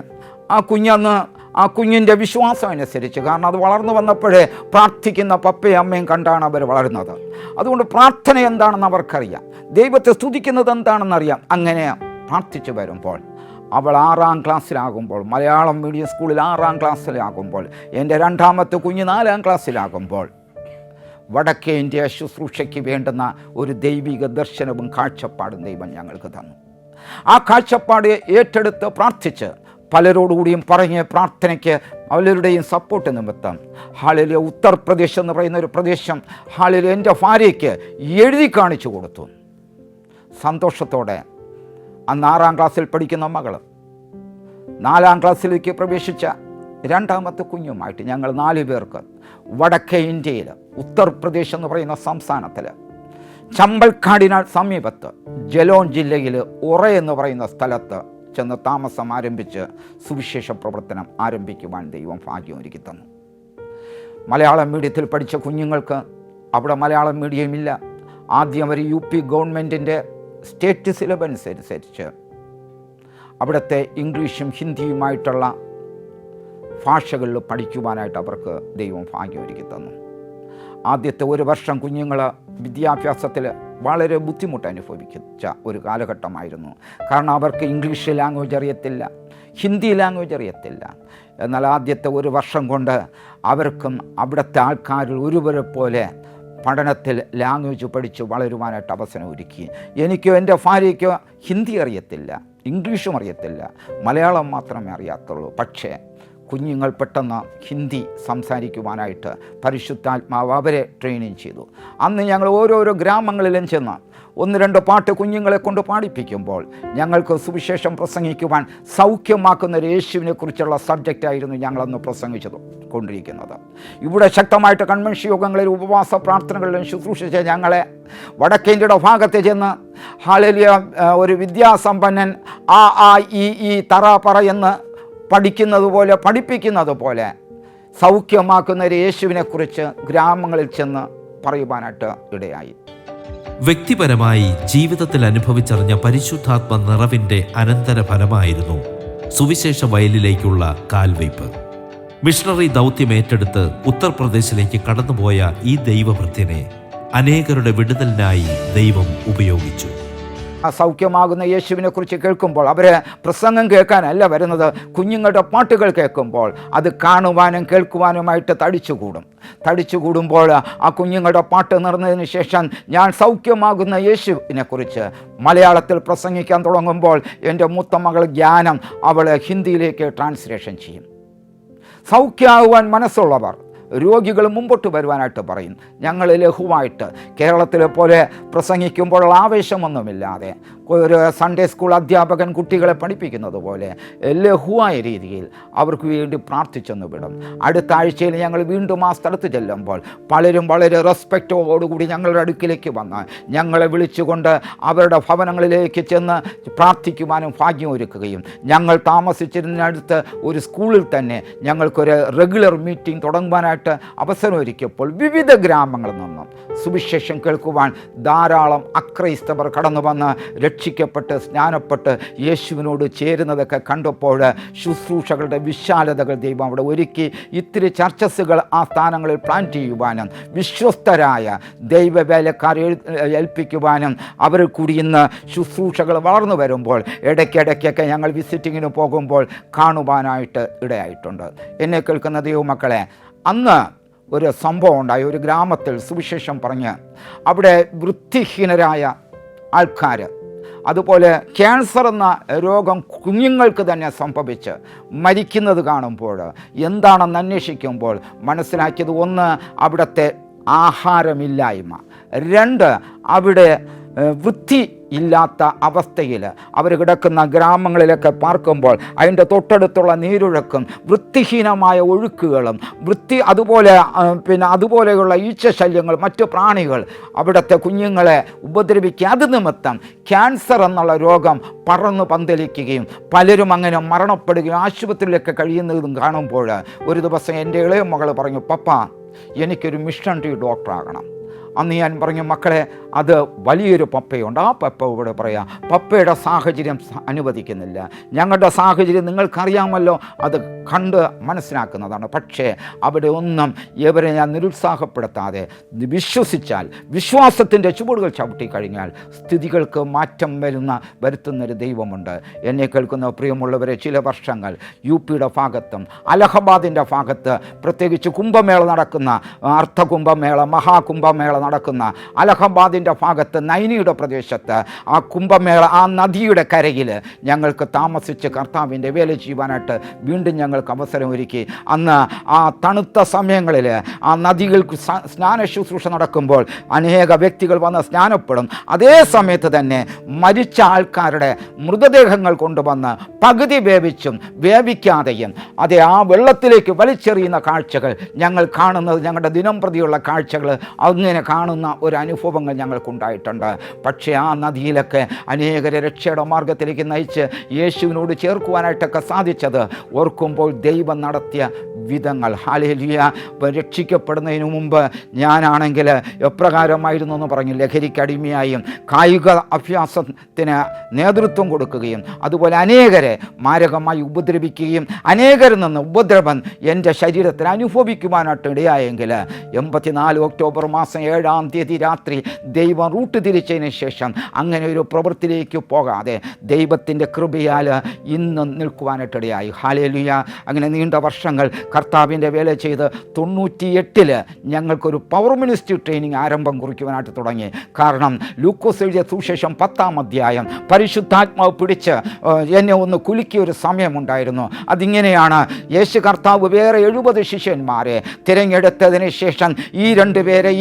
ആ കുഞ്ഞിൻ്റെ വിശ്വാസം അനുസരിച്ച്, കാരണം അത് വളർന്നു വന്നപ്പോഴേ പ്രാർത്ഥിക്കുന്ന പപ്പയും അമ്മയും കണ്ടാണ് അവർ വളരുന്നത്. അതുകൊണ്ട് പ്രാർത്ഥന എന്താണെന്ന് അവർക്കറിയാം, ദൈവത്തെ സ്തുതിക്കുന്നത് എന്താണെന്നറിയാം. അങ്ങനെ പ്രാർത്ഥിച്ചു വരുമ്പോൾ അവൾ 6ാം ക്ലാസ്സിലാകുമ്പോൾ, മലയാളം മീഡിയം സ്കൂളിൽ 6ാം ക്ലാസ്സിലാകുമ്പോൾ, എൻ്റെ രണ്ടാമത്തെ കുഞ്ഞ് 4ാം ക്ലാസ്സിലാകുമ്പോൾ വടക്കേ ഇന്ത്യ ശുശ്രൂഷയ്ക്ക് വേണ്ടുന്ന ഒരു ദൈവിക ദർശനവും കാഴ്ചപ്പാടും ദൈവം ഞങ്ങൾക്ക് തന്നു. ആ കാഴ്ചപ്പാട് ഏറ്റെടുത്ത് പ്രാർത്ഥിച്ച് പലരോടുകൂടിയും പറഞ്ഞ് പ്രാർത്ഥനയ്ക്ക് അവരുടെയും സപ്പോർട്ട് നിമിത്തം ഹാളിലെ ഉത്തർപ്രദേശ് എന്ന് പറയുന്ന ഒരു പ്രദേശം ഹാളിലെ എൻ്റെ ഭാര്യയ്ക്ക് എഴുതി കാണിച്ചു കൊടുത്തു. സന്തോഷത്തോടെ അന്ന് 6ാം ക്ലാസ്സിൽ പഠിക്കുന്ന മകൾ 4ാം ക്ലാസ്സിലേക്ക് പ്രവേശിച്ച രണ്ടാമത്തെ കുഞ്ഞുമായിട്ട് ഞങ്ങൾ 4 പേർക്ക് വടക്കേ ഇന്ത്യയിൽ ഉത്തർപ്രദേശ് എന്ന് പറയുന്ന സംസ്ഥാനത്തിൽ ചമ്പൽക്കാടിന് സമീപത്ത് ജലോൻ ജില്ലയിൽ ഉറ എന്ന് പറയുന്ന സ്ഥലത്ത് ചെന്ന് താമസം ആരംഭിച്ച് സുവിശേഷ പ്രവർത്തനം ആരംഭിക്കുവാൻ ദൈവം ഭാഗ്യമൊരുക്കി തന്നു. മലയാളം മീഡിയത്തിൽ പഠിച്ച കുഞ്ഞുങ്ങൾക്ക് അവിടെ മലയാളം മീഡിയം ഇല്ല. ആദ്യം അവർ UP ഗവൺമെൻറ്റിൻ്റെ സ്റ്റേറ്റ് സിലബസ് അനുസരിച്ച് അവിടുത്തെ ഇംഗ്ലീഷും ഹിന്ദിയുമായിട്ടുള്ള ഭാഷകളിൽ പഠിക്കുവാനായിട്ട് അവർക്ക് ദൈവം ഭാഗ്യമൊരുക്കി തന്നു. ആദ്യത്തെ 1 വർഷം കുഞ്ഞുങ്ങൾ വിദ്യാഭ്യാസത്തിൽ വളരെ ബുദ്ധിമുട്ട് അനുഭവിച്ച ഒരു കാലഘട്ടമായിരുന്നു. കാരണം അവർക്ക് ഇംഗ്ലീഷ് ലാംഗ്വേജ് അറിയത്തില്ല, ഹിന്ദി ലാംഗ്വേജ് അറിയത്തില്ല. എന്നാൽ ആദ്യത്തെ 1 വർഷം കൊണ്ട് അവർക്കും അവിടുത്തെ ആൾക്കാരിൽ ഒരുവരെ പോലെ പഠനത്തിൽ ലാംഗ്വേജ് പഠിച്ച് വളരുവാനായിട്ട് അവസരം ഒരുക്കി. എനിക്കോ എൻ്റെ ഭാര്യയ്ക്കോ ഹിന്ദി അറിയത്തില്ല, ഇംഗ്ലീഷും അറിയത്തില്ല, മലയാളം മാത്രമേ അറിയാത്തുള്ളൂ. പക്ഷേ കുഞ്ഞുങ്ങൾ പെട്ടെന്ന് ഹിന്ദി സംസാരിക്കുവാനായിട്ട് പരിശുദ്ധാത്മാവ് അവരെ ട്രെയിനിങ് ചെയ്തു. അന്ന് ഞങ്ങൾ ഓരോരോ ഗ്രാമങ്ങളിലും ചെന്ന് 1-2 പാട്ട് കുഞ്ഞുങ്ങളെ കൊണ്ട് പാടിപ്പിക്കുമ്പോൾ ഞങ്ങൾക്ക് സുവിശേഷം പ്രസംഗിക്കുവാൻ സൗഖ്യമാക്കുന്ന ഒരു യേശുവിനെ കുറിച്ചുള്ള സബ്ജക്റ്റായിരുന്നു ഞങ്ങളന്ന് പ്രസംഗിച്ചത് കൊണ്ടിരിക്കുന്നത്. ഇവിടെ ശക്തമായിട്ട് കൺവെൻഷൻ യോഗങ്ങളിൽ ഉപവാസ പ്രാർത്ഥനകളിലും ശുശ്രൂഷിച്ച ഞങ്ങളെ വടക്കേന്ത്യയുടെ ഭാഗത്ത് ചെന്ന് ഹല്ലേലൂയ ഒരു വിദ്യാസമ്പന്നൻ ഈ തറ പറ എന്ന് പഠിപ്പിക്കുന്നത് പോലെ സൗഖ്യമാക്കുന്ന ഒരു യേശുവിനെക്കുറിച്ച് ഗ്രാമങ്ങളിൽ ചെന്ന് പറയുവാനായിട്ട് ഇടയായി. വ്യക്തിപരമായി ജീവിതത്തിൽ അനുഭവിച്ചറിഞ്ഞ പരിശുദ്ധാത്മ നിറവിൻ്റെ അനന്തരഫലമായിരുന്നു സുവിശേഷ വയലിലേക്കുള്ള കാൽവയ്പ്. മിഷണറി ദൗത്യം ഏറ്റെടുത്ത് ഉത്തർപ്രദേശിലേക്ക് കടന്നുപോയ ഈ ദൈവഭൃത്യനെ അനേകരുടെ വിടുതലിനായി ദൈവം ഉപയോഗിച്ചു. സൗഖ്യമാകുന്ന യേശുവിനെ കുറിച്ച് കേൾക്കുമ്പോൾ അവർ പ്രസംഗം കേൾക്കാനല്ല വരുന്നത്, കുഞ്ഞുങ്ങളുടെ പാട്ടുകൾ കേൾക്കുമ്പോൾ അത് കാണുവാനും കേൾക്കുവാനുമായിട്ട് തടിച്ചുകൂടുമ്പോൾ ആ കുഞ്ഞുങ്ങളുടെ പാട്ട് നിറഞ്ഞതിന് ശേഷം ഞാൻ സൗഖ്യമാകുന്ന യേശുവിനെ കുറിച്ച് മലയാളത്തിൽ പ്രസംഗിക്കാൻ തുടങ്ങുമ്പോൾ എൻ്റെ മൂത്ത മകൾ ജ്ഞാനം അവൾ ഹിന്ദിയിലേക്ക് ട്രാൻസ്ലേഷൻ ചെയ്യും. സൗഖ്യമാകുവാൻ മനസ്സുള്ളവർ രോഗികൾ മുമ്പോട്ട് വരുവാനായിട്ട് പറയും. ഞങ്ങൾ ലഘുവായിട്ട് കേരളത്തിലെ പോലെ പ്രസംഗിക്കുമ്പോഴുള്ള ആവേശമൊന്നുമില്ലാതെ ഒരു സൺഡേ സ്കൂൾ അധ്യാപകൻ കുട്ടികളെ പഠിപ്പിക്കുന്നത് പോലെ ലഘുവായ രീതിയിൽ അവർക്ക് വേണ്ടി പ്രാർത്ഥിച്ചെന്ന് വിടും. അടുത്ത ആഴ്ചയിൽ ഞങ്ങൾ വീണ്ടും ആ സ്ഥലത്ത് ചെല്ലുമ്പോൾ പലരും വളരെ റെസ്പെക്റ്റോടുകൂടി ഞങ്ങളുടെ അടുക്കിലേക്ക് വന്ന് ഞങ്ങളെ വിളിച്ചുകൊണ്ട് അവരുടെ ഭവനങ്ങളിലേക്ക് ചെന്ന് പ്രാർത്ഥിക്കുവാനും ഭാഗ്യം ഒരുക്കുകയും ഞങ്ങൾ താമസിച്ചിരുന്നടുത്ത് ഒരു സ്കൂളിൽ തന്നെ ഞങ്ങൾക്കൊരു റെഗുലർ മീറ്റിംഗ് തുടങ്ങുവാനായിട്ട് അവസരമൊരുക്കിയപ്പോൾ വിവിധ ഗ്രാമങ്ങളിൽ നിന്നും സുവിശേഷം കേൾക്കുവാൻ ധാരാളം അക്രൈസ്തവർ കടന്നു വന്ന് രക്ഷിക്കപ്പെട്ട് സ്നാനപ്പെട്ട് യേശുവിനോട് ചേരുന്നതൊക്കെ കണ്ടപ്പോൾ ശുശ്രൂഷകളുടെ വിശാലതകൾ ദൈവം അവിടെ ഒരുക്കി. ഇത്തിരി ചർച്ചസുകൾ ആ സ്ഥാനങ്ങളിൽ പ്ലാൻ ചെയ്യുവാനും വിശ്വസ്തരായ ദൈവവേലക്കാരെ ഏൽപ്പിക്കുവാനും അവർ കൂടി ഇന്ന് ശുശ്രൂഷകൾ വളർന്നു വരുമ്പോൾ ഇടയ്ക്കിടയ്ക്കൊക്കെ ഞങ്ങൾ വിസിറ്റിങ്ങിന് പോകുമ്പോൾ കാണുവാനായിട്ട് ഇടയായിട്ടുണ്ട്. എന്നെ കേൾക്കുന്ന ദൈവമക്കളെ, അന്ന് ഒരു സംഭവം ഉണ്ടായി. ഒരു ഗ്രാമത്തിൽ സുവിശേഷം പറഞ്ഞ് അവിടെ വൃത്തിഹീനരായ ആൾക്കാർ, അതുപോലെ ക്യാൻസർ എന്ന രോഗം കുഞ്ഞുങ്ങൾക്ക് തന്നെ സംഭവിച്ച് മരിക്കുന്നത് കാണുമ്പോൾ എന്താണെന്ന് അന്വേഷിക്കുമ്പോൾ മനസ്സിലാക്കിയത്, ഒന്ന് അവിടുത്തെ ആഹാരമില്ലായ്മ, രണ്ട് അവിടെ വൃത്തി ഇല്ലാത്ത അവസ്ഥയിൽ അവർ കിടക്കുന്ന ഗ്രാമങ്ങളിലൊക്കെ പാർക്കുമ്പോൾ അതിൻ്റെ തൊട്ടടുത്തുള്ള നീരൊഴുക്കും വൃത്തിഹീനമായ ഒഴുക്കുകളും അതുപോലെയുള്ള ഈച്ചശല്യങ്ങൾ, മറ്റു പ്രാണികൾ അവിടുത്തെ കുഞ്ഞുങ്ങളെ ഉപദ്രവിക്കുക. അത് നിമിത്തം ക്യാൻസർ എന്നുള്ള രോഗം പറന്നു പന്തലിക്കുകയും പലരും അങ്ങനെ മരണപ്പെടുകയും ആശുപത്രിയിലൊക്കെ കഴിയുന്നതും കാണുമ്പോൾ ഒരു ദിവസം എൻ്റെ ഇളയ മകൾ പറഞ്ഞു, പപ്പ എനിക്കൊരു മിഷണറി ഡോക്ടറാകണം. അന്ന് ഞാൻ പറഞ്ഞു, മക്കളെ അത് വലിയൊരു പപ്പയുണ്ട്, ആ പപ്പ ഇവിടെ പറയാം, പപ്പയുടെ സാഹചര്യം അനുവദിക്കുന്നില്ല, ഞങ്ങളുടെ സാഹചര്യം നിങ്ങൾക്കറിയാമല്ലോ, അത് കണ്ട് മനസ്സിലാക്കുന്നതാണ്. പക്ഷേ അവിടെ ഒന്നും ഇവരെ ഞാൻ നിരുത്സാഹപ്പെടുത്താതെ വിശ്വസിച്ചാൽ, വിശ്വാസത്തിൻ്റെ ചുവടുകൾ ചവിട്ടിക്കഴിഞ്ഞാൽ സ്ഥിതികൾക്ക് മാറ്റം വരുത്തുന്നൊരു ദൈവമുണ്ട്. എന്നെ കേൾക്കുന്ന പ്രിയമുള്ളവരെ, ചില വർഷങ്ങൾ UP-യുടെ ഭാഗത്തും അലഹബാദിൻ്റെ ഭാഗത്ത് പ്രത്യേകിച്ച് കുംഭമേള നടക്കുന്ന, അർദ്ധകുംഭമേള, മഹാകുംഭമേള നടക്കുന്ന അലഹബാദിൻ്റെ ഭാഗത്ത്, നൈനിയുടെ പ്രദേശത്ത് ആ കുംഭമേള, ആ നദിയുടെ കരയിൽ ഞങ്ങൾക്ക് താമസിച്ച് കർത്താവിൻ്റെ വേല ചെയ്യുവാനായിട്ട് വീണ്ടും ഞങ്ങൾക്ക് അവസരമൊരുക്കി. അന്ന് ആ തണുത്ത സമയങ്ങളിൽ ആ നദികൾക്ക് സ്നാന ശുശ്രൂഷ നടക്കുമ്പോൾ അനേക വ്യക്തികൾ വന്ന് സ്നാനപ്പെടും. അതേ സമയത്ത് തന്നെ മരിച്ച ആൾക്കാരുടെ മൃതദേഹങ്ങൾ കൊണ്ടുവന്ന് പകുതി വേവിച്ചും വേവിക്കാതെയും ആ വെള്ളത്തിലേക്ക് വലിച്ചെറിയുന്ന കാഴ്ചകൾ ഞങ്ങൾ കാണുന്നത്, ഞങ്ങളുടെ ദിനം പ്രതിയുള്ള കാഴ്ചകൾ അങ്ങനെ കാണുന്ന ഒരു അനുഭവങ്ങൾ ഞങ്ങൾക്കുണ്ടായിട്ടുണ്ട്. പക്ഷേ ആ നദിയിലൊക്കെ അനേകരെ രക്ഷയുടെ മാർഗത്തിലേക്ക് നയിച്ച് യേശുവിനോട് ചേർക്കുവാനായിട്ടൊക്കെ സാധിച്ചത് ഓർക്കുമ്പോൾ ദൈവം നടത്തിയ വിധങ്ങൾ. ഹല്ലേലൂയ. രക്ഷിക്കപ്പെടുന്നതിന് മുമ്പ് ഞാനാണെങ്കിൽ എപ്രകാരമായിരുന്നു എന്ന് പറഞ്ഞു, ലഹരിക്കടിമയായും കായിക അഭ്യാസത്തിന് നേതൃത്വം കൊടുക്കുകയും അതുപോലെ അനേകരെ മാരകമായി ഉപദ്രവിക്കുകയും അനേകരിൽ നിന്ന് ഉപദ്രവം എൻ്റെ ശരീരത്തിൽ അനുഭവിക്കുവാനായിട്ട് ഇടയായെങ്കിൽ 84 ഒക്ടോബർ മാസം 7-ാം തീയതി രാത്രി ദൈവം റൂട്ട് തിരിച്ചതിന് ശേഷം അങ്ങനെ ഒരു പ്രവൃത്തിയിലേക്ക് പോകാതെ ദൈവത്തിൻ്റെ കൃപയാൽ ഇന്ന് നിൽക്കുവാനായിട്ടിടയായി. ഹല്ലേലൂയ. അങ്ങനെ നീണ്ട വർഷങ്ങൾ കർത്താവിൻ്റെ വേല ചെയ്ത് 98 ഞങ്ങൾക്കൊരു പവർ മിനിസ്ട്രി ട്രെയിനിങ് ആരംഭം കുറിക്കുവാനായിട്ട് തുടങ്ങി. കാരണം ലൂക്കോസ് എഴുതിയ സുവിശേഷം 10-ാം അധ്യായം പരിശുദ്ധാത്മാവ് പിടിച്ച് എന്നെ ഒന്ന് കുലുക്കിയ ഒരു സമയമുണ്ടായിരുന്നു. അതിങ്ങനെയാണ്, യേശു കർത്താവ് വേറെ 70 ശിഷ്യന്മാരെ തിരഞ്ഞെടുത്തതിന് ശേഷം ഈ രണ്ടുപേരെ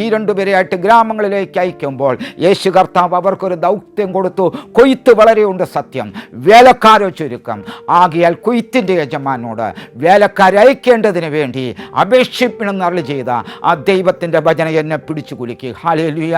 ആയിട്ട് ഗ്രാമങ്ങളിലേക്ക് അയക്കുമ്പോൾ യേശു കർത്താവ് അവർക്കൊരു ദൗത്യം കൊടുത്തു. കൊയ്ത്ത് വളരെയുണ്ട് സത്യം, വേലക്കാരെ ചുരുക്കം. ആകിയാൽ കൊയ്ത്തിൻ്റെ യജമാനോട് വേലക്കാരെ അയക്കേണ്ടതിന് വേണ്ടി അപേക്ഷിപ്പിനെന്ന് അരുളി ചെയ്ത ആ ദൈവത്തിൻ്റെ വചനം എന്നെ പിടിച്ചു കുലുക്കി. ഹല്ലേലൂയ.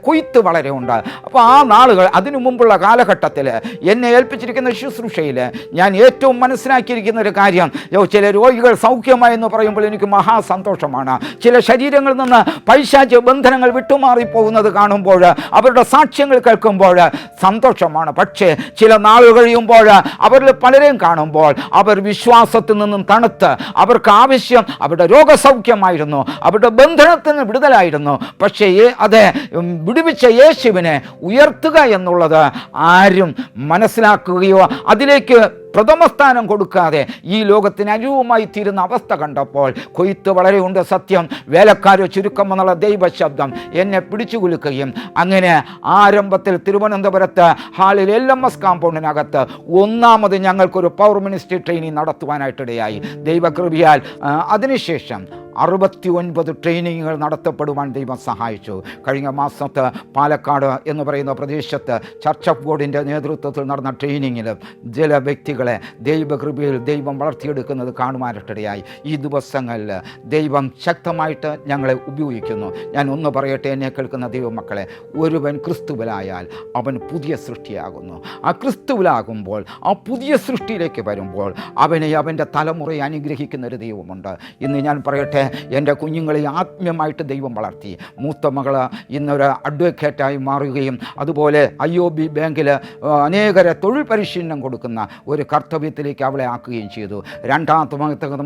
കൊയ്ത്ത് വളരെ ഉണ്ട്. അപ്പോൾ ആ നാളുകൾ, അതിനു മുമ്പുള്ള കാലഘട്ടത്തിൽ എന്നെ ഏൽപ്പിച്ചിരിക്കുന്ന ശുശ്രൂഷയിൽ ഞാൻ ഏറ്റവും മനസ്സിലാക്കിയിരിക്കുന്ന ഒരു കാര്യം, ചില രോഗികൾ സൗഖ്യമായെന്ന് പറയുമ്പോൾ എനിക്ക് മഹാസന്തോഷമാണ്. ചില ശരീരങ്ങളിൽ നിന്ന് പൈശാചിക ബന്ധനങ്ങൾ വിട്ടുമാറിപ്പോകുന്നത് കാണുമ്പോൾ, അവരുടെ സാക്ഷ്യങ്ങൾ കേൾക്കുമ്പോൾ സന്തോഷമാണ്. പക്ഷേ ചില നാളുകൾ കഴിയുമ്പോൾ അവരിൽ പലരെയും കാണുമ്പോൾ അവർ വിശ്വാസത്തിൽ നിന്നും തണുത്ത്, അവർക്ക് ആവശ്യം അവരുടെ രോഗസൗഖ്യമായിരുന്നു, അവരുടെ ബന്ധനത്തിൽ നിന്ന് വിടുതലായിരുന്നു. പക്ഷേ അത് വിടുവിച്ച യേശുവിനെ ഉയർത്തുക എന്നുള്ളത് ആരും മനസ്സിലാക്കുകയോ അതിലേക്ക് പ്രഥമസ്ഥാനം കൊടുക്കാതെ ഈ ലോകത്തിന് അനുവുമായി തീരുന്ന അവസ്ഥ കണ്ടപ്പോൾ, കൊയ്ത്ത് വളരെയുണ്ട് സത്യം, വേലക്കാരോ ചുരുക്കം എന്നുള്ള ദൈവശബ്ദം എന്നെ പിടിച്ചു കുലുക്കുകയും അങ്ങനെ ആരംഭത്തിൽ തിരുവനന്തപുരത്ത് ഹാളിൽ LMS കാമ്പൗണ്ടിനകത്ത് ഒന്നാമത് ഞങ്ങൾക്കൊരു പവർ മിനിസ്ട്രി ട്രെയിനിങ് നടത്തുവാനായിട്ടിടയായി. ദൈവകൃപയാൽ അതിനുശേഷം 69 ട്രെയിനിങ്ങുകൾ നടത്തപ്പെടുവാൻ ദൈവം സഹായിച്ചു. കഴിഞ്ഞ മാസത്ത് പാലക്കാട് എന്ന് പറയുന്ന പ്രദേശത്ത് ചർച്ച് ഓഫ് ഗോഡിൻ്റെ നേതൃത്വത്തിൽ നടന്ന ട്രെയിനിങ്ങിൽ ചില വ്യക്തികളെ ദൈവകൃപയിൽ ദൈവം വളർത്തിയെടുക്കുന്നത് കാണുവാനായിട്ടിടയായി. ഈ ദിവസങ്ങളിൽ ദൈവം ശക്തമായിട്ട് ഞങ്ങളെ ഉപയോഗിക്കുന്നു. ഞാൻ ഒന്ന് പറയട്ടെ, എന്നെ കേൾക്കുന്ന ദൈവമക്കളെ, ഒരുവൻ ക്രിസ്തുവിലായാൽ അവൻ പുതിയ സൃഷ്ടിയാകുന്നു. ആ ക്രിസ്തുവിലാകുമ്പോൾ, ആ പുതിയ സൃഷ്ടിയിലേക്ക് വരുമ്പോൾ അവനെ അവൻ്റെ തലമുറയെ അനുഗ്രഹിക്കുന്ന ഒരു ദൈവമുണ്ട്. ഇന്ന് ഞാൻ പറയട്ടെ, എൻ്റെ കുഞ്ഞുങ്ങളെ ആത്മീയമായിട്ട് ദൈവം വളർത്തി. മൂത്ത മകൾ ഇന്നൊരു അഡ്വക്കേറ്റായി മാറുകയും അതുപോലെ IOB ബാങ്കിൽ അനേകരെ തൊഴിൽ പരിശീലനം കൊടുക്കുന്ന ഒരു കർത്തവ്യത്തിലേക്ക് അവളെ ആക്കുകയും ചെയ്തു. രണ്ടാമത്തെ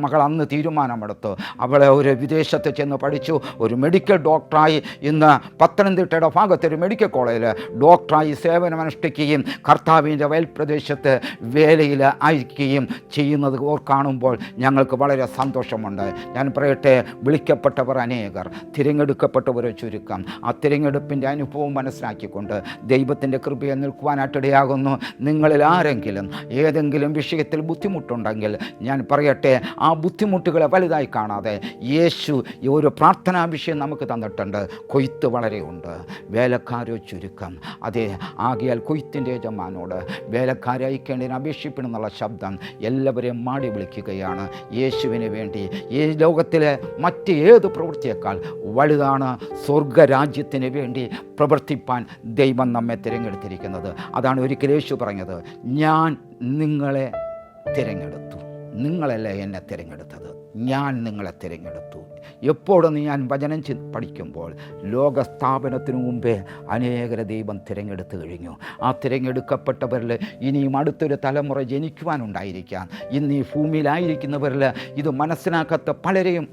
മകൾ അന്ന് തീരുമാനമെടുത്തു. അവളെ ഒരു വിദേശത്ത് ചെന്ന് പഠിച്ചു, ഒരു മെഡിക്കൽ ഡോക്ടറായി ഇന്ന് പത്തനംതിട്ടയുടെ ഭാഗത്ത് ഒരു മെഡിക്കൽ കോളേജിൽ ഡോക്ടറായി സേവനമനുഷ്ഠിക്കുകയും കർത്താവിൻ്റെ വയൽ പ്രദേശത്ത് വേലയിൽ അയക്കുകയും ചെയ്യുന്നത് കാണുമ്പോൾ ഞങ്ങൾക്ക് വളരെ സന്തോഷമുണ്ട്. ഞാൻ പറയട്ടെ, പറയട്ടെ, വിളിക്കപ്പെട്ടവർ അനേകർ, തിരഞ്ഞെടുക്കപ്പെട്ടവരെ ചുരുക്കം. ആ തിരഞ്ഞെടുപ്പിൻ്റെ അനുഭവം മനസ്സിലാക്കിക്കൊണ്ട് ദൈവത്തിൻ്റെ കൃപയിൽ നിൽക്കുവാനായിട്ടിടയാകുന്നു. നിങ്ങളിൽ ആരെങ്കിലും ഏതെങ്കിലും വിഷയത്തിൽ ബുദ്ധിമുട്ടുണ്ടെങ്കിൽ ഞാൻ പറയട്ടെ, ആ ബുദ്ധിമുട്ടുകളെ വലുതായി കാണാതെ യേശു ഈ ഒരു പ്രാർത്ഥനാ വിഷയം നമുക്ക് തന്നിട്ടുണ്ട്. കൊയ്ത്ത് വളരെയുണ്ട്, വേലക്കാരോ ചുരുക്കം. അതെ, ആകയാൽ കൊയ്ത്തിൻ്റെ യജമാനോട് വേലക്കാരെ അയക്കേണ്ടതിന് അപേക്ഷിക്കണമെന്നുള്ള ശബ്ദം എല്ലാവരെയും മാടി വിളിക്കുകയാണ്. യേശുവിന് വേണ്ടി ഈ ലോകത്തിലെ മറ്റ് ഏത് പ്രവൃത്തിയേക്കാൾ വലുതാണ് സ്വർഗരാജ്യത്തിന് വേണ്ടി പ്രവർത്തിപ്പാൻ ദൈവം നമ്മെ തിരഞ്ഞെടുത്തിരിക്കുന്നത്. അതാണ് ഒരിക്കൽ യേശു പറഞ്ഞത്, ഞാൻ നിങ്ങളെ തിരഞ്ഞെടുത്തു. നിങ്ങളല്ല എന്നെ തിരഞ്ഞെടുത്തത്, ഞാൻ നിങ്ങളെ തിരഞ്ഞെടുത്തു. എപ്പോഴൊന്ന് ഞാൻ വചനം പഠിക്കുമ്പോൾ ലോകസ്ഥാപനത്തിനു മുമ്പേ അനേകരെ ദൈവം തിരഞ്ഞെടുത്തു കഴിഞ്ഞു. ആ തിരഞ്ഞെടുക്കപ്പെട്ടവരിൽ ഇനിയും അടുത്തൊരു തലമുറ ജനിക്കുവാനുണ്ടായിരിക്കാം. ഇന്ന് ഈ ഭൂമിയിലായിരിക്കുന്നവരിൽ ഇത് മനസ്സിലാക്കാത്ത പലരെയും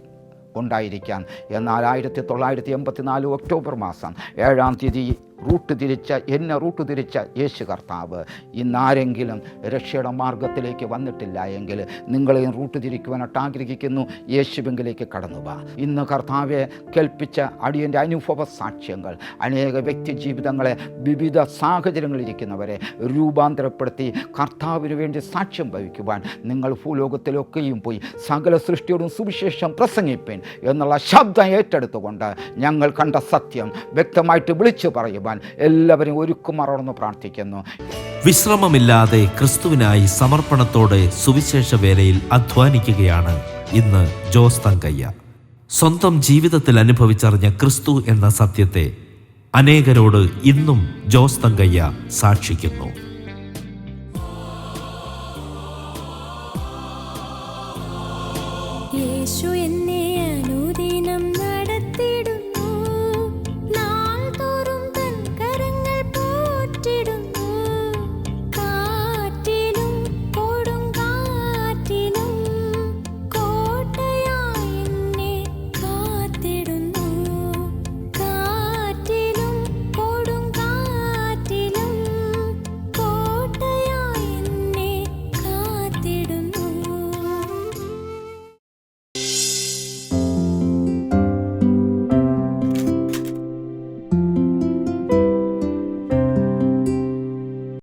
ഉണ്ടായിരിക്കാം. എന്നാൽ 1984 ഒക്ടോബർ മാസം 7-ാം തീയതി എന്നെ റൂട്ട് തിരിച്ച യേശു കർത്താവ് ഇന്നാരെങ്കിലും രക്ഷയുടെ മാർഗത്തിലേക്ക് വന്നിട്ടില്ല എങ്കിൽ നിങ്ങളെയും റൂട്ട് തിരിക്കുവാനായിട്ട് ആഗ്രഹിക്കുന്നു. യേശുവിലേക്ക് കടന്നു വാ. ഇന്ന് കർത്താവെ കേൾപ്പിച്ച അടിയൻ്റെ അനുഭവ സാക്ഷ്യങ്ങൾ അനേക വ്യക്തി ജീവിതങ്ങളെ വിവിധ സാഹചര്യങ്ങളിലിരിക്കുന്നവരെ രൂപാന്തരപ്പെടുത്തി കർത്താവിന് വേണ്ടി സാക്ഷ്യം വഹിക്കുവാൻ നിങ്ങൾ ഭൂലോകത്തിലൊക്കെയും പോയി സകല സൃഷ്ടിയോടും സുവിശേഷം പ്രസംഗിപ്പേൻ എന്നുള്ള ശബ്ദം ഏറ്റെടുത്തുകൊണ്ട് ഞങ്ങൾ കണ്ട സത്യം വ്യക്തമായിട്ട് വിളിച്ചു പറയുവാൻ എല്ലാവരും ഒരുക്കുമറന്ന് പ്രാർത്ഥിക്കുന്നു. വിശ്രമമില്ലാതെ ക്രിസ്തുവിനായി സമർപ്പണത്തോടെ സുവിശേഷ വേലയിൽ അധ്വാനിക്കുകയാണ് ഇന്ന് ജോസ് തങ്കയ്യ. സ്വന്തം ജീവിതത്തിൽ അനുഭവിച്ചറിഞ്ഞ ക്രിസ്തു എന്ന സത്യത്തെ അനേകരോട് ഇന്നും ജോസ് തങ്കയ്യ സാക്ഷിക്കുന്നു.